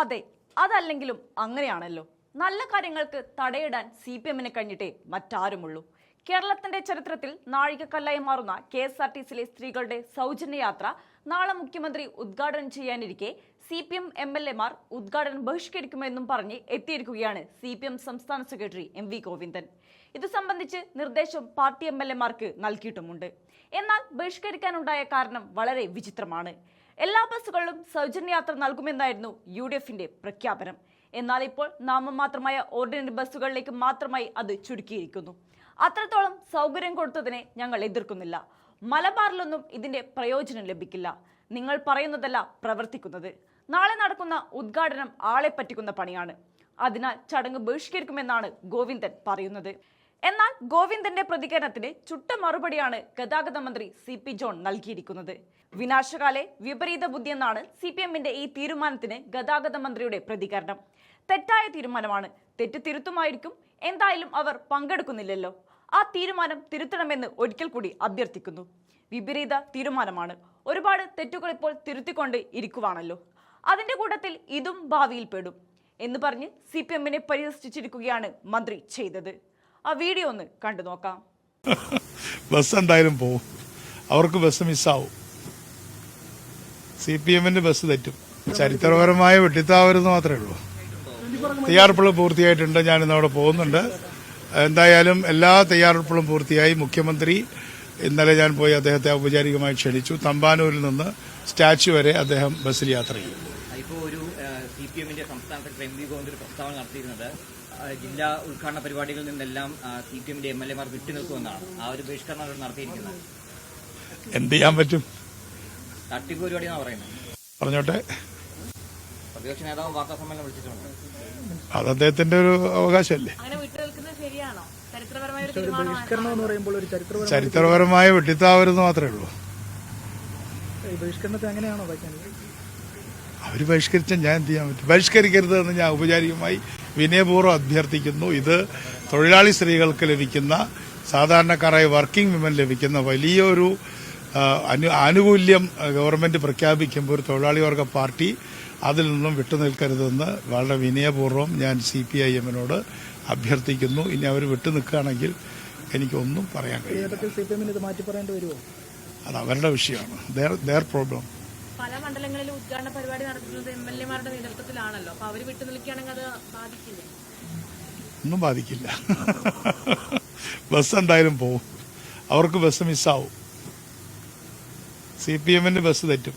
അതെ, അതല്ലെങ്കിലും അങ്ങനെയാണല്ലോ. നല്ല കാര്യങ്ങൾക്ക് തടയിടാൻ CPM-ന് കഴിഞ്ഞിട്ടേ മറ്റാരുമുള്ളൂ. കേരളത്തിന്റെ ചരിത്രത്തിൽ നാഴികക്കല്ലായി മാറുന്ന KSRTCയിലെ സ്ത്രീകളുടെ സൗജന്യ യാത്ര നാളെ മുഖ്യമന്ത്രി ഉദ്ഘാടനം ചെയ്യാനിരിക്കെ CPM MLA-മാർ ഉദ്ഘാടനം ബഹിഷ്കരിക്കുമെന്നും പറഞ്ഞ് എത്തിയിരിക്കുകയാണ് CPM സംസ്ഥാന സെക്രട്ടറി MV ഗോവിന്ദൻ. ഇത് സംബന്ധിച്ച് നിർദ്ദേശം പാർട്ടി MLA-മാർക്ക് നൽകിയിട്ടുമുണ്ട്. എന്നാൽ ബഹിഷ്കരിക്കാനുണ്ടായ കാരണം വളരെ വിചിത്രമാണ്. എല്ലാ ബസ്സുകളിലും സൗജന്യയാത്ര നൽകുമെന്നായിരുന്നു UDF-ന്റെ പ്രഖ്യാപനം. എന്നാൽ ഇപ്പോൾ നാമമാത്രമായ ഓർഡിനറി ബസ്സുകളിലേക്ക് മാത്രമായി അത് ചുരുക്കിയിരിക്കുന്നു. അത്രത്തോളം സൗകര്യം കൊടുത്തതിനെ ഞങ്ങൾ എതിർക്കുന്നില്ല. മലബാറിലൊന്നും ഇതിന്റെ പ്രയോജനം ലഭിക്കില്ല. നിങ്ങൾ പറയുന്നതല്ല പ്രവർത്തിക്കുന്നത്. നാളെ നടക്കുന്ന ഉദ്ഘാടനം ആളെ പറ്റിക്കുന്ന പണിയാണ്. അതിനാൽ ചടങ്ങ് ബഹിഷ്കരിക്കുമെന്നാണ് ഗോവിന്ദൻ പറയുന്നത്. എന്നാൽ ഗോവിന്ദന്റെ പ്രതികരണത്തിന് ചുട്ട മറുപടിയാണ് ഗതാഗത മന്ത്രി CP ജോൺ നൽകിയിരിക്കുന്നത്. വിനാശകാലെ വിപരീത ബുദ്ധിയെന്നാണ് CPM-ന്റെ ഈ തീരുമാനത്തിന് ഗതാഗത മന്ത്രിയുടെ പ്രതികരണം. തെറ്റായ തീരുമാനമാണ്, തെറ്റ് തിരുത്തുമായിരിക്കും. എന്തായാലും അവർ പങ്കെടുക്കുന്നില്ലല്ലോ. ആ തീരുമാനം തിരുത്തണമെന്ന് ഒരിക്കൽ കൂടി അഭ്യർത്ഥിക്കുന്നു. വിപരീത തീരുമാനമാണ്, ഒരുപാട് തെറ്റുകൾ ഇപ്പോൾ തിരുത്തിക്കൊണ്ട് ഇരിക്കുവാണല്ലോ. അതിന്റെ കൂട്ടത്തിൽ ഇതും ഭാവിയിൽ പെടും എന്ന് പറഞ്ഞ് CPM-നെ പരിഹസിച്ചിരിക്കുകയാണ് മന്ത്രി ചെയ്തത്. ആ വീഡിയോ ഒന്ന് കണ്ടു നോക്കാം. ബസ് എന്തായാലും പോവും, അവർക്ക് ബസ് മിസ്സാവും. CPM-ന്റെ ബസ് തെറ്റും. ചരിത്രപരമായ വെട്ടിത്താവരുന്ന് മാത്രമേ ഉള്ളൂ. തയ്യാറെടുപ്പുകൾ പൂർത്തിയായിട്ടുണ്ട്. ഞാനിന്ന് അവിടെ പോകുന്നുണ്ട്. എന്തായാലും എല്ലാ തയ്യാറെടുപ്പുകളും പൂർത്തിയായി. മുഖ്യമന്ത്രി ഇന്നലെ ഞാൻ പോയി അദ്ദേഹത്തെ ഔപചാരികമായി ക്ഷണിച്ചു. തമ്പാനൂരിൽ നിന്ന് സ്റ്റാച്യു വരെ അദ്ദേഹം ബസ്സിൽ യാത്ര ചെയ്യും. ഇപ്പോൾ ഒരു CPM-ന്റെ സംസ്ഥാന സെക്രട്ടറി MV ഗോവിന്ദൻ ഒരു പ്രസ്താവന നടത്തിയിരുന്നത് ജില്ലാ ഉദ്ഘാടന പരിപാടികളിൽ നിന്നെല്ലാം CPM-ന്റെ MLA-മാർ വിട്ടുനിൽക്കുമെന്നാണ്. ആ ഒരു ബഹിഷ്കരണം നടത്തിയിരിക്കുന്നത്. എന്ത് ചെയ്യാൻ പറ്റും? തട്ടിപ്പ് പരിപാടിയാണ് പറയുന്നത്. പറഞ്ഞോട്ടെ. പ്രതിപക്ഷ നേതാവ് വാർത്താ സമ്മേളനം വിളിച്ചിട്ടുണ്ട്. അത് അദ്ദേഹത്തിന്റെ ഒരു അവകാശമല്ലേ. ചരിത്രപരമായ വെട്ടിത്താവരുന്ന് മാത്രമേ ഉള്ളൂ. അവര് ബഹിഷ്കരിച്ച ഞാൻ എന്ത് ചെയ്യാൻ പറ്റും? ബഹിഷ്കരിക്കരുത് എന്ന് ഞാൻ ഔപചാരികമായി വിനയപൂർവ്വം അഭ്യർത്ഥിക്കുന്നു. ഇത് തൊഴിലാളി സ്ത്രീകൾക്ക് ലഭിക്കുന്ന, സാധാരണക്കാരായ വർക്കിംഗ് വിമൻ ലഭിക്കുന്ന വലിയൊരു ആനുകൂല്യം ഗവൺമെന്റ് പ്രഖ്യാപിക്കുമ്പോൾ ഒരു തൊഴിലാളി വർഗ പാർട്ടി അതിൽ നിന്നും വിട്ടുനിൽക്കരുതെന്ന് വളരെ വിനയപൂർവ്വം ഞാൻ CPIM-നോട് അഭ്യർത്ഥിക്കുന്നു. ഇനി അവർ വിട്ടുനിൽക്കുകയാണെങ്കിൽ എനിക്കൊന്നും പറയാൻ കഴിയില്ല. അത് അവരുടെ വിഷയമാണ്, their problem. പല മണ്ഡലങ്ങളിലും ഉദ്ഘാടന പരിപാടി നടത്തുന്നത് MLA-മാരുടെ നേതൃത്വത്തിലാണല്ലോ. അപ്പൊ അവര് വിട്ടുനിൽക്കുകയാണെങ്കിൽ അത് ബാധിക്കില്ലേ? ഒന്നും ബാധിക്കില്ല. ബസ് എന്തായാലും പോവും, അവർക്ക് ബസ് മിസ്സാവും. CPM-ന്റെ ബസ് തെറ്റും.